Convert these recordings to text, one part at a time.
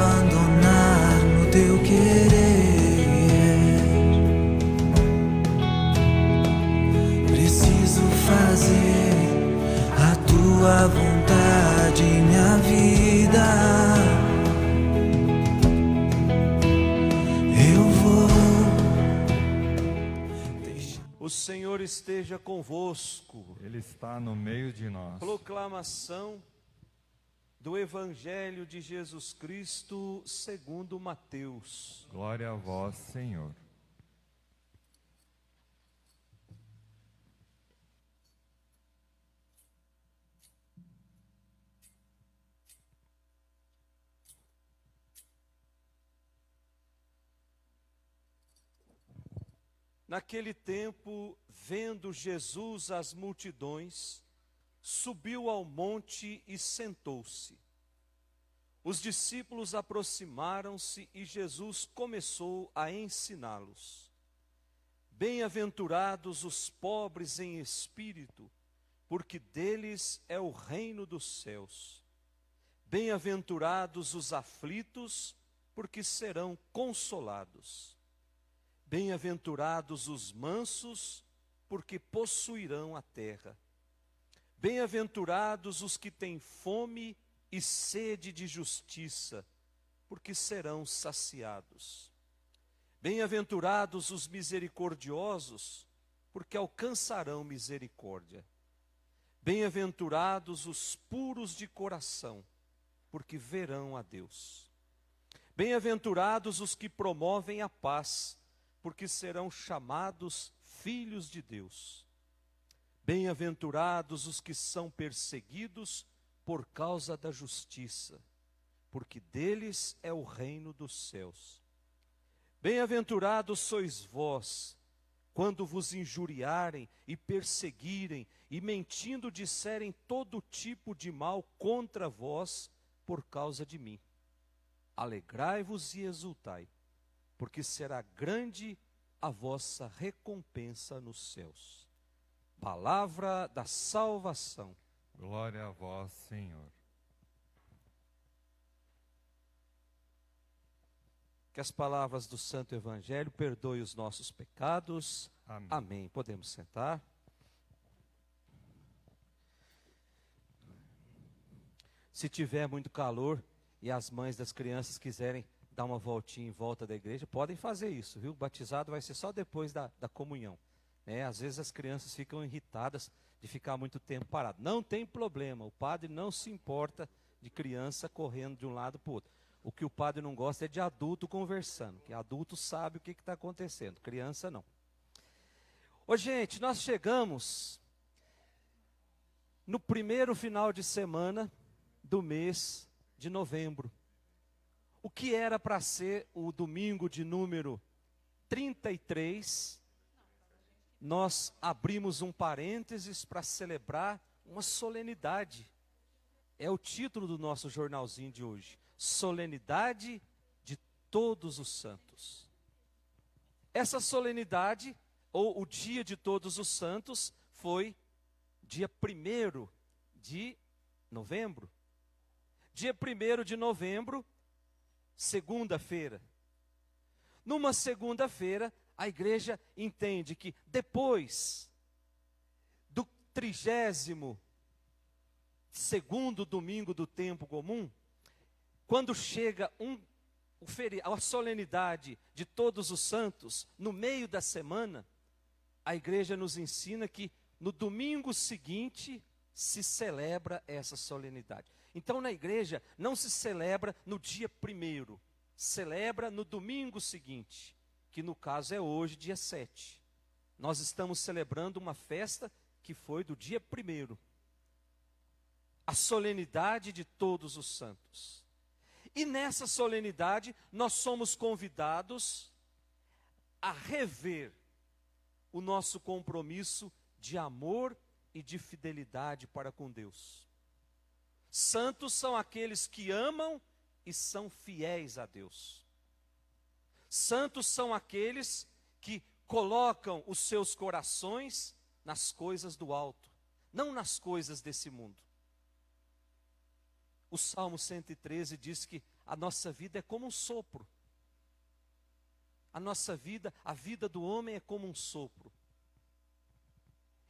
abandonar no teu querer. Preciso fazer a tua vontade, minha vida. Eu vou. O Senhor esteja convosco. Ele está no meio de nós. Proclamação do Evangelho de Jesus Cristo segundo Mateus. Glória a vós, Senhor. Naquele tempo, vendo Jesus as multidões, subiu ao monte e sentou-se. Os discípulos aproximaram-se e Jesus começou a ensiná-los. Bem-aventurados os pobres em espírito, porque deles é o reino dos céus. Bem-aventurados os aflitos, porque serão consolados. Bem-aventurados os mansos, porque possuirão a terra. Bem-aventurados os que têm fome e sede de justiça, porque serão saciados. Bem-aventurados os misericordiosos, porque alcançarão misericórdia. Bem-aventurados os puros de coração, porque verão a Deus. Bem-aventurados os que promovem a paz, porque serão chamados filhos de Deus. Bem-aventurados os que são perseguidos por causa da justiça, porque deles é o reino dos céus. Bem-aventurados sois vós, quando vos injuriarem e perseguirem, e mentindo disserem todo tipo de mal contra vós por causa de mim. Alegrai-vos e exultai, porque será grande a vossa recompensa nos céus. Palavra da salvação. Glória a vós, Senhor. Que as palavras do Santo Evangelho perdoem os nossos pecados. Amém. Amém. Podemos sentar. Se tiver muito calor e as mães das crianças quiserem dar uma voltinha em volta da igreja, podem fazer isso, viu? O batizado vai ser só depois da comunhão. Às vezes as crianças ficam irritadas de ficar muito tempo parado. Não tem problema, o padre não se importa de criança correndo de um lado para o outro. O que o padre não gosta é de adulto conversando, que adulto sabe o que está acontecendo, criança não. Ô gente, nós chegamos no primeiro final de semana do mês de novembro. O que era para ser o domingo de número 33, nós abrimos um parênteses para celebrar uma solenidade. É o título do nosso jornalzinho de hoje. Solenidade de Todos os Santos. Essa solenidade, ou o dia de Todos os Santos, foi dia 1º de novembro. Dia 1º de novembro, segunda-feira. Numa segunda-feira, a igreja entende que depois do 32º domingo do tempo comum, quando chega a solenidade de Todos os Santos, no meio da semana, a igreja nos ensina que no domingo seguinte se celebra essa solenidade. Então, na igreja, não se celebra no dia 1º, celebra no domingo seguinte, que no caso é hoje, dia 7. Nós estamos celebrando uma festa que foi do dia 1º, a solenidade de Todos os Santos. E nessa solenidade, nós somos convidados a rever o nosso compromisso de amor e de fidelidade para com Deus. Santos são aqueles que amam e são fiéis a Deus. Santos são aqueles que colocam os seus corações nas coisas do alto, não nas coisas desse mundo. O Salmo 113 diz que a nossa vida é como um sopro. A nossa vida, a vida do homem é como um sopro.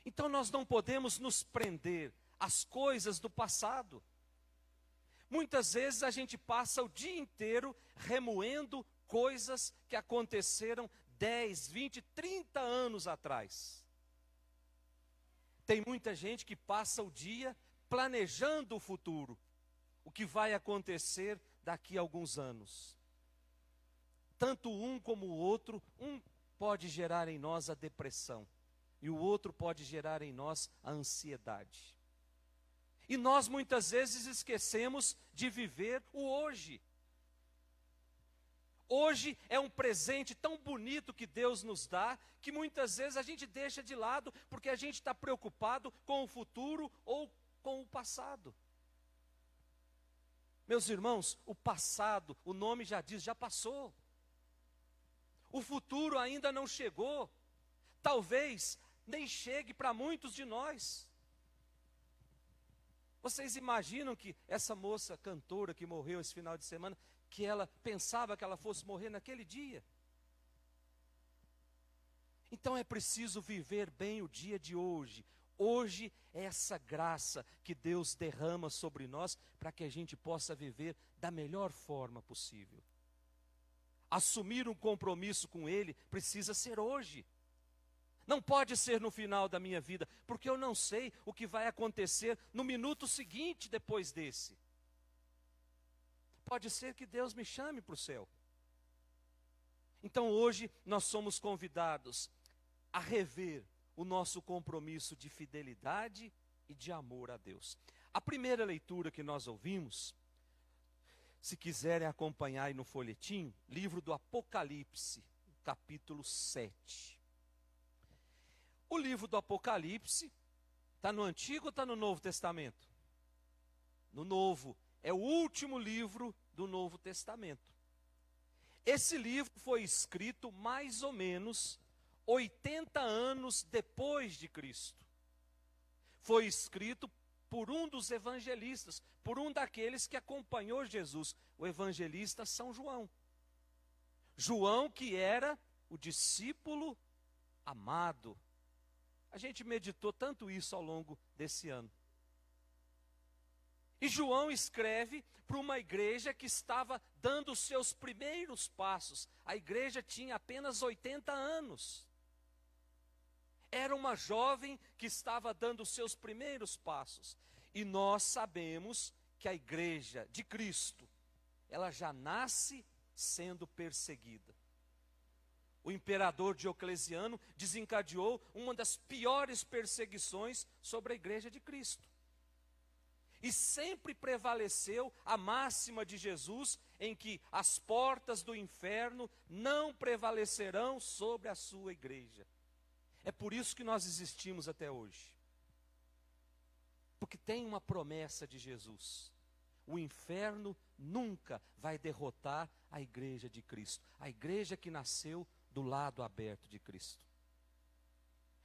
Então nós não podemos nos prender às coisas do passado. Muitas vezes a gente passa o dia inteiro remoendo coisas que aconteceram 10, 20, 30 anos atrás. Tem muita gente que passa o dia planejando o futuro, o que vai acontecer daqui a alguns anos. Tanto um como o outro, um pode gerar em nós a depressão, e o outro pode gerar em nós a ansiedade. E nós muitas vezes esquecemos de viver o hoje. Hoje é um presente tão bonito que Deus nos dá, que muitas vezes a gente deixa de lado, porque a gente está preocupado com o futuro ou com o passado. Meus irmãos, o passado, o nome já diz, já passou. O futuro ainda não chegou. Talvez nem chegue para muitos de nós. Vocês imaginam que essa moça cantora que morreu esse final de semana, que ela pensava que ela fosse morrer naquele dia? Então é preciso viver bem o dia de hoje. Hoje é essa graça que Deus derrama sobre nós para que a gente possa viver da melhor forma possível. Assumir um compromisso com Ele precisa ser hoje. Não pode ser no final da minha vida, porque eu não sei o que vai acontecer no minuto seguinte depois desse. Pode ser que Deus me chame para o céu. Então hoje nós somos convidados a rever o nosso compromisso de fidelidade e de amor a Deus. A primeira leitura que nós ouvimos, se quiserem acompanhar aí no folhetim, livro do Apocalipse, capítulo 7. O livro do Apocalipse está no Antigo ou está no Novo Testamento? No Novo. É o último livro do Novo Testamento. Esse livro foi escrito mais ou menos 80 anos depois de Cristo. Foi escrito por um dos evangelistas, por um daqueles que acompanhou Jesus, o evangelista São João. João, que era o discípulo amado. A gente meditou tanto isso ao longo desse ano. E João escreve para uma igreja que estava dando os seus primeiros passos. A igreja tinha apenas 80 anos. Era uma jovem que estava dando os seus primeiros passos. E nós sabemos que a igreja de Cristo, ela já nasce sendo perseguida. O imperador Diocleciano desencadeou uma das piores perseguições sobre a igreja de Cristo. E sempre prevaleceu a máxima de Jesus, em que as portas do inferno não prevalecerão sobre a sua igreja. É por isso que nós existimos até hoje. Porque tem uma promessa de Jesus. O inferno nunca vai derrotar a igreja de Cristo. A igreja que nasceu do lado aberto de Cristo.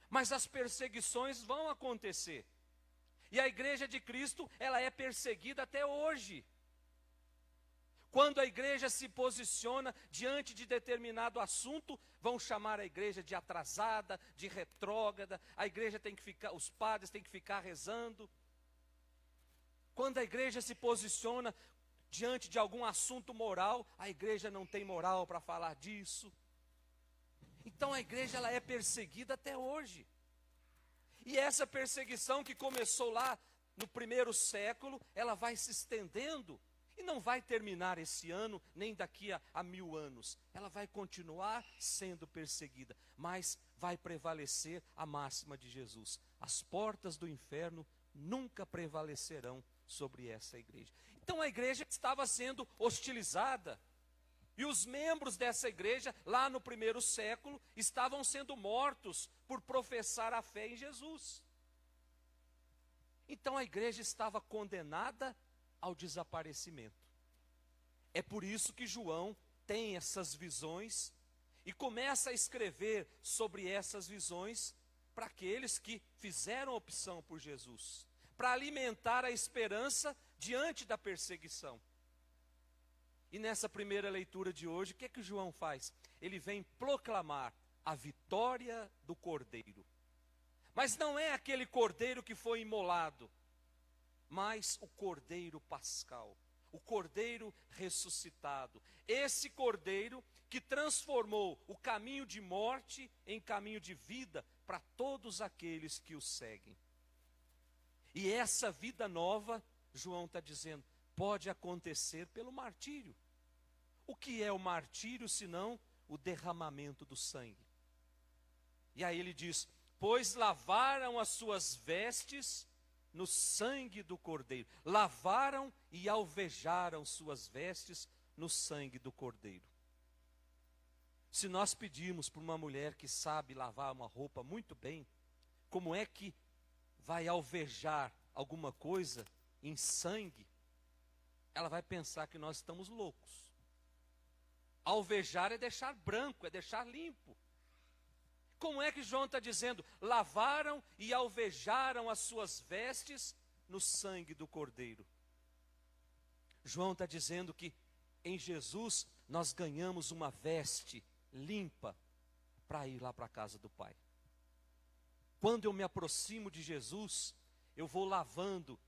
Mas as perseguições vão acontecer. E a igreja de Cristo, ela é perseguida até hoje. Quando a igreja se posiciona diante de determinado assunto, vão chamar a igreja de atrasada, de retrógrada. A igreja tem que ficar, os padres têm que ficar rezando. Quando a igreja se posiciona diante de algum assunto moral, a igreja não tem moral para falar disso. Então a igreja, ela é perseguida até hoje. E essa perseguição que começou lá no primeiro século, ela vai se estendendo e não vai terminar esse ano, nem daqui a 1000 anos. Ela vai continuar sendo perseguida, mas vai prevalecer a máxima de Jesus. As portas do inferno nunca prevalecerão sobre essa igreja. Então a igreja estava sendo hostilizada. E os membros dessa igreja, lá no primeiro século, estavam sendo mortos por professar a fé em Jesus. Então a igreja estava condenada ao desaparecimento. É por isso que João tem essas visões e começa a escrever sobre essas visões para aqueles que fizeram opção por Jesus, para alimentar a esperança diante da perseguição. E nessa primeira leitura de hoje, o que é que João faz? Ele vem proclamar a vitória do Cordeiro. Mas não é aquele Cordeiro que foi imolado, mas o Cordeiro pascal, o Cordeiro ressuscitado. Esse Cordeiro que transformou o caminho de morte em caminho de vida para todos aqueles que o seguem. E essa vida nova, João está dizendo, pode acontecer pelo martírio. O que é o martírio senão o derramamento do sangue? E aí ele diz, pois lavaram as suas vestes no sangue do Cordeiro. Lavaram e alvejaram suas vestes no sangue do Cordeiro. Se nós pedirmos para uma mulher que sabe lavar uma roupa muito bem, como é que vai alvejar alguma coisa em sangue? Ela vai pensar que nós estamos loucos. Alvejar é deixar branco, é deixar limpo. Como é que João está dizendo? Lavaram e alvejaram as suas vestes no sangue do Cordeiro. João está dizendo que em Jesus nós ganhamos uma veste limpa para ir lá para a casa do Pai. Quando eu me aproximo de Jesus, eu vou lavando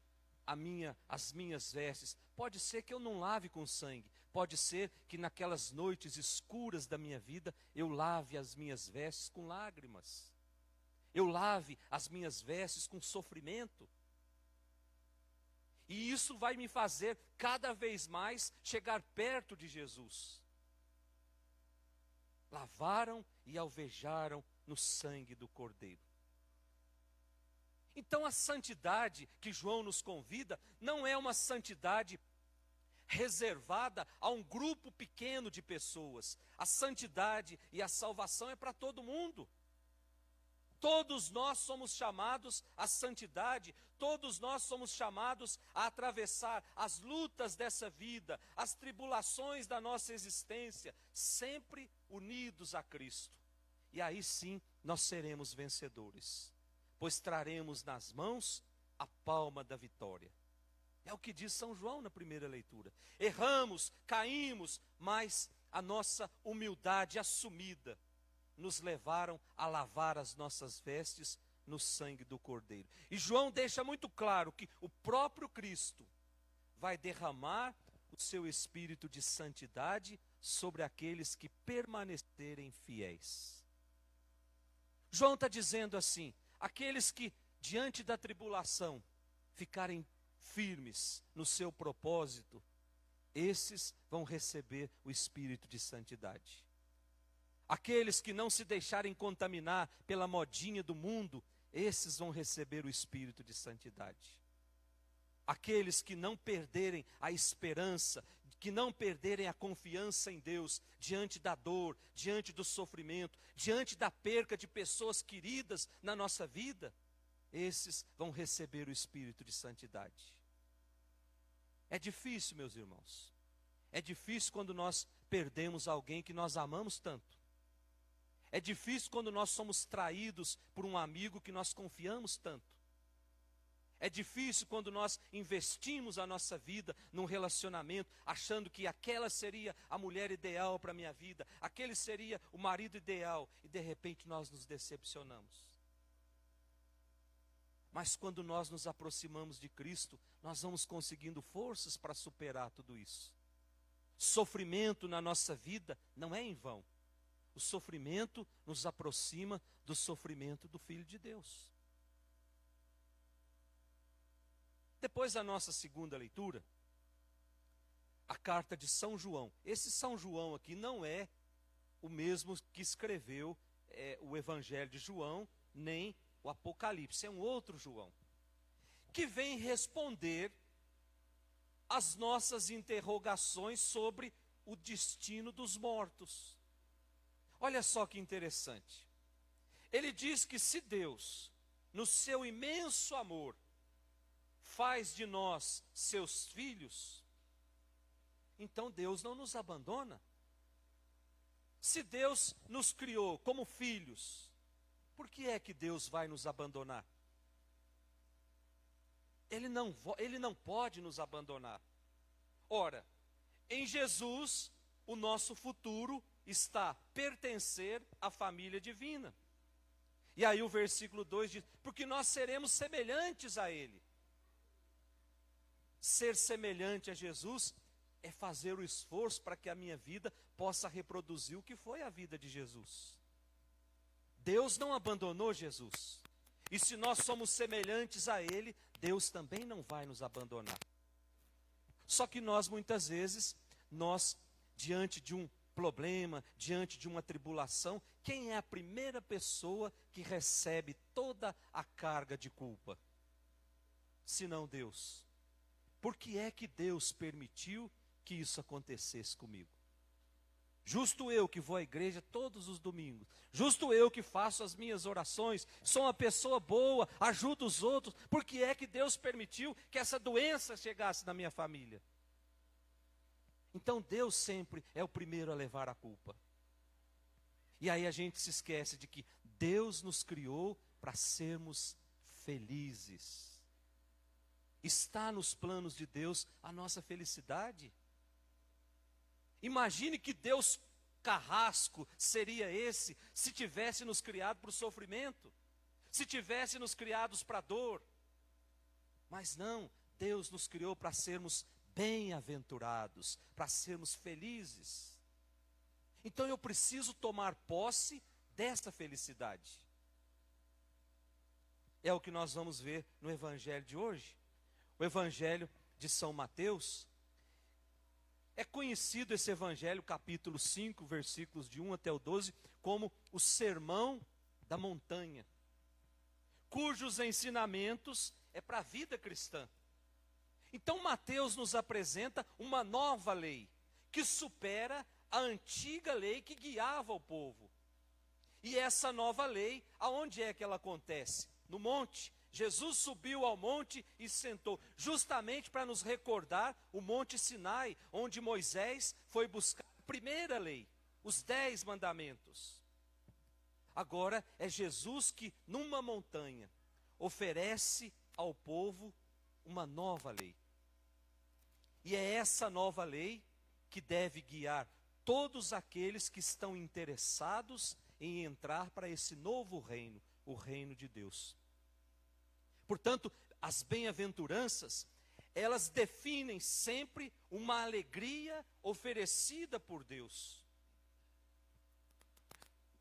as minhas vestes. Pode ser que eu não lave com sangue, pode ser que naquelas noites escuras da minha vida, eu lave as minhas vestes com lágrimas. Eu lave as minhas vestes com sofrimento. E isso vai me fazer cada vez mais chegar perto de Jesus. Lavaram e alvejaram no sangue do Cordeiro. Então a santidade que João nos convida não é uma santidade reservada a um grupo pequeno de pessoas. A santidade e a salvação é para todo mundo. Todos nós somos chamados à santidade, todos nós somos chamados a atravessar as lutas dessa vida, as tribulações da nossa existência, sempre unidos a Cristo. E aí sim nós seremos vencedores, pois traremos nas mãos a palma da vitória. É o que diz São João na primeira leitura. Erramos, caímos, mas a nossa humildade assumida nos levaram a lavar as nossas vestes no sangue do Cordeiro. E João deixa muito claro que o próprio Cristo vai derramar o seu espírito de santidade sobre aqueles que permanecerem fiéis. João está dizendo assim, aqueles que diante da tribulação ficarem firmes no seu propósito, esses vão receber o espírito de santidade. Aqueles que não se deixarem contaminar pela modinha do mundo, esses vão receber o espírito de santidade. Aqueles que não perderem a esperança, que não perderem a confiança em Deus, diante da dor, diante do sofrimento, diante da perca de pessoas queridas na nossa vida, esses vão receber o espírito de santidade. É difícil, meus irmãos. É difícil quando nós perdemos alguém que nós amamos tanto. É difícil quando nós somos traídos por um amigo que nós confiamos tanto. É difícil quando nós investimos a nossa vida num relacionamento, achando que aquela seria a mulher ideal para a minha vida, aquele seria o marido ideal, e de repente nós nos decepcionamos. Mas quando nós nos aproximamos de Cristo, nós vamos conseguindo forças para superar tudo isso. Sofrimento na nossa vida não é em vão. O sofrimento nos aproxima do sofrimento do Filho de Deus. Depois da nossa segunda leitura, a carta de São João. Esse São João aqui não é o mesmo que escreveu o Evangelho de João, nem o Apocalipse. É um outro João, que vem responder às nossas interrogações sobre o destino dos mortos. Olha só que interessante. Ele diz que se Deus, no seu imenso amor, faz de nós seus filhos, então Deus não nos abandona. Se Deus nos criou como filhos, por que é que Deus vai nos abandonar? Ele não pode nos abandonar. Ora, Em Jesus, o nosso futuro está pertencer à família divina. E aí o versículo 2 diz: porque nós seremos semelhantes a Ele. Ser semelhante a Jesus é fazer o esforço para que a minha vida possa reproduzir o que foi a vida de Jesus. Deus não abandonou Jesus. E se nós somos semelhantes a Ele, Deus também não vai nos abandonar. Só que nós, muitas vezes, diante de um problema, diante de uma tribulação, quem é a primeira pessoa que recebe toda a carga de culpa? Senão Deus. Por que é que Deus permitiu que isso acontecesse comigo? Justo eu que vou à igreja todos os domingos, justo eu que faço as minhas orações, sou uma pessoa boa, ajudo os outros, por que é que Deus permitiu que essa doença chegasse na minha família? Então Deus sempre é o primeiro a levar a culpa. E aí a gente se esquece de que Deus nos criou para sermos felizes. Está nos planos de Deus a nossa felicidade? Imagine que Deus carrasco seria esse se tivesse nos criado para o sofrimento, se tivesse nos criados para a dor. Mas não, Deus nos criou para sermos bem-aventurados, para sermos felizes. Então eu preciso tomar posse dessa felicidade. É o que nós vamos ver no Evangelho de hoje. O Evangelho de São Mateus. É conhecido esse Evangelho, capítulo 5, versículos de 1 até o 12, como o Sermão da Montanha, cujos ensinamentos é para a vida cristã. Então Mateus nos apresenta uma nova lei, que supera a antiga lei que guiava o povo. E essa nova lei, aonde é que ela acontece? No monte. Jesus subiu ao monte e sentou, justamente para nos recordar o Monte Sinai, onde Moisés foi buscar a primeira lei, os 10 mandamentos. Agora é Jesus que, numa montanha, oferece ao povo uma nova lei. E é essa nova lei que deve guiar todos aqueles que estão interessados em entrar para esse novo reino, o reino de Deus. Portanto, as bem-aventuranças, elas definem sempre uma alegria oferecida por Deus.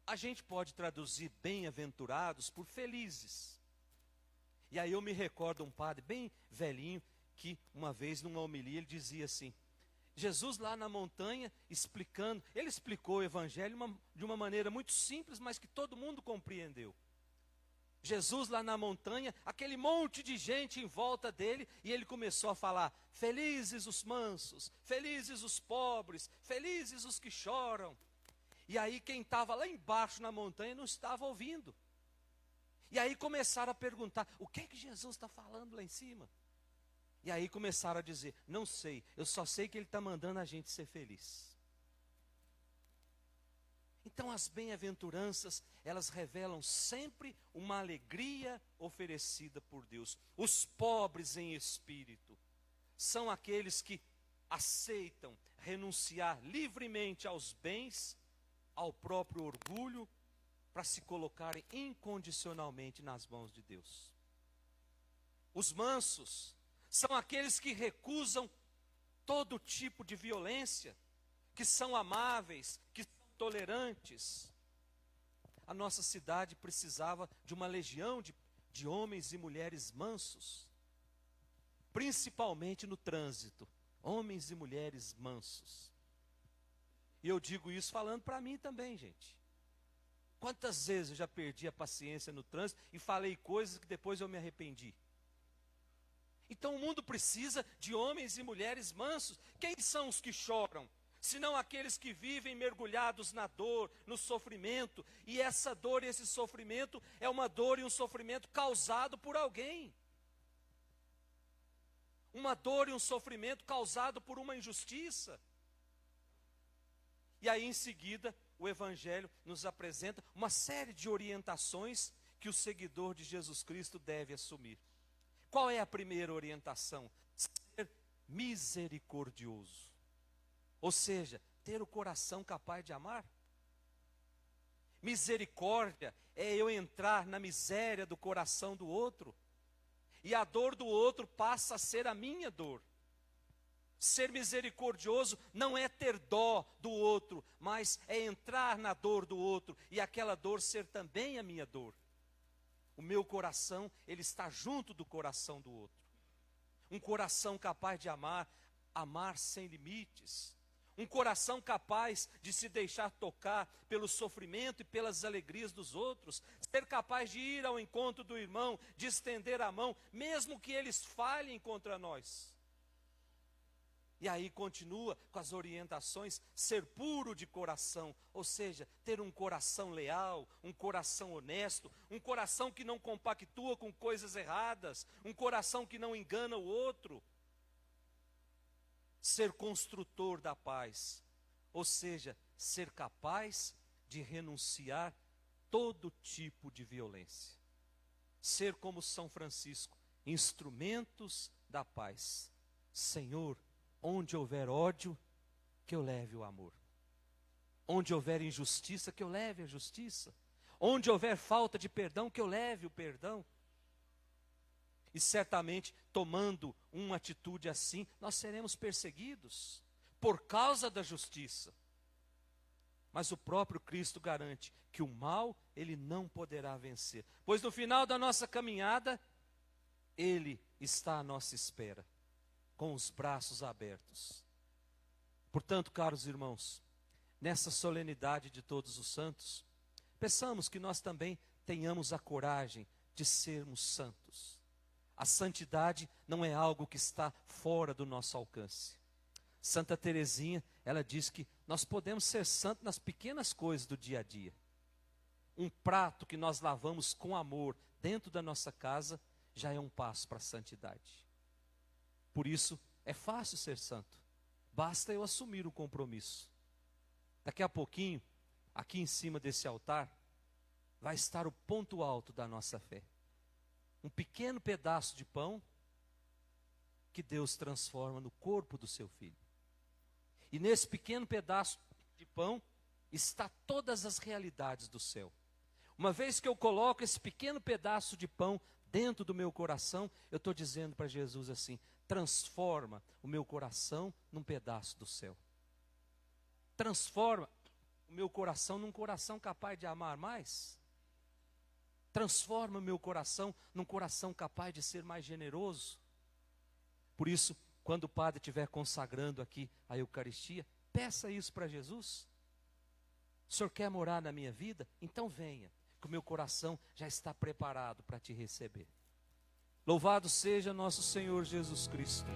A gente pode traduzir bem-aventurados por felizes. E aí eu me recordo um padre bem velhinho, que uma vez numa homilia ele dizia assim, Jesus lá na montanha explicando, ele explicou o Evangelho de uma maneira muito simples, mas que todo mundo compreendeu. Jesus lá na montanha, aquele monte de gente em volta dele, e ele começou a falar, felizes os mansos, felizes os pobres, felizes os que choram. E aí quem estava lá embaixo na montanha não estava ouvindo. E aí começaram a perguntar, o que é que Jesus está falando lá em cima? E aí começaram a dizer, não sei, eu só sei que ele está mandando a gente ser feliz. Então as bem-aventuranças, elas revelam sempre uma alegria oferecida por Deus. Os pobres em espírito são aqueles que aceitam renunciar livremente aos bens, ao próprio orgulho, para se colocarem incondicionalmente nas mãos de Deus. Os mansos são aqueles que recusam todo tipo de violência, que são amáveis, que são tolerantes. A nossa cidade precisava de uma legião de homens e mulheres mansos, principalmente no trânsito, homens e mulheres mansos. E eu digo isso falando para mim também, gente. Quantas vezes eu já perdi a paciência no trânsito e falei coisas que depois eu me arrependi. Então o mundo precisa de homens e mulheres mansos. Quem são os que choram? Senão aqueles que vivem mergulhados na dor, no sofrimento. E essa dor e esse sofrimento é uma dor e um sofrimento causado por alguém. Uma dor e um sofrimento causado por uma injustiça. E aí em seguida o Evangelho nos apresenta uma série de orientações que o seguidor de Jesus Cristo deve assumir. Qual é a primeira orientação? Ser misericordioso. Ou seja, ter o coração capaz de amar. Misericórdia é eu entrar na miséria do coração do outro, e a dor do outro passa a ser a minha dor. Ser misericordioso não é ter dó do outro, mas é entrar na dor do outro, e aquela dor ser também a minha dor. O meu coração, ele está junto do coração do outro. Um coração capaz de amar, amar sem limites. Um coração capaz de se deixar tocar pelo sofrimento e pelas alegrias dos outros. Ser capaz de ir ao encontro do irmão, de estender a mão, mesmo que eles falhem contra nós. E aí continua com as orientações, ser puro de coração, ou seja, ter um coração leal, um coração honesto, um coração que não compactua com coisas erradas, um coração que não engana o outro. Ser construtor da paz, ou seja, ser capaz de renunciar todo tipo de violência. Ser como São Francisco, instrumentos da paz. Senhor, onde houver ódio, que eu leve o amor. Onde houver injustiça, que eu leve a justiça. Onde houver falta de perdão, que eu leve o perdão. E certamente, tomando uma atitude assim, nós seremos perseguidos por causa da justiça. Mas o próprio Cristo garante que o mal ele não poderá vencer. Pois no final da nossa caminhada, Ele está à nossa espera, com os braços abertos. Portanto, caros irmãos, nessa solenidade de Todos os Santos, peçamos que nós também tenhamos a coragem de sermos santos. A santidade não é algo que está fora do nosso alcance. Santa Teresinha, ela diz que nós podemos ser santos nas pequenas coisas do dia a dia. Um prato que nós lavamos com amor dentro da nossa casa já é um passo para a santidade. Por isso, é fácil ser santo. Basta eu assumir o compromisso. Daqui a pouquinho, aqui em cima desse altar, vai estar o ponto alto da nossa fé. Um pequeno pedaço de pão que Deus transforma no corpo do seu Filho. E nesse pequeno pedaço de pão está todas as realidades do céu. Uma vez que eu coloco esse pequeno pedaço de pão dentro do meu coração, eu estou dizendo para Jesus assim: transforma o meu coração num pedaço do céu. Transforma o meu coração num coração capaz de amar mais. Transforma o meu coração num coração capaz de ser mais generoso. Por isso, quando o padre estiver consagrando aqui a Eucaristia, peça isso para Jesus. O Senhor quer morar na minha vida? Então venha, que o meu coração já está preparado para te receber. Louvado seja nosso Senhor Jesus Cristo.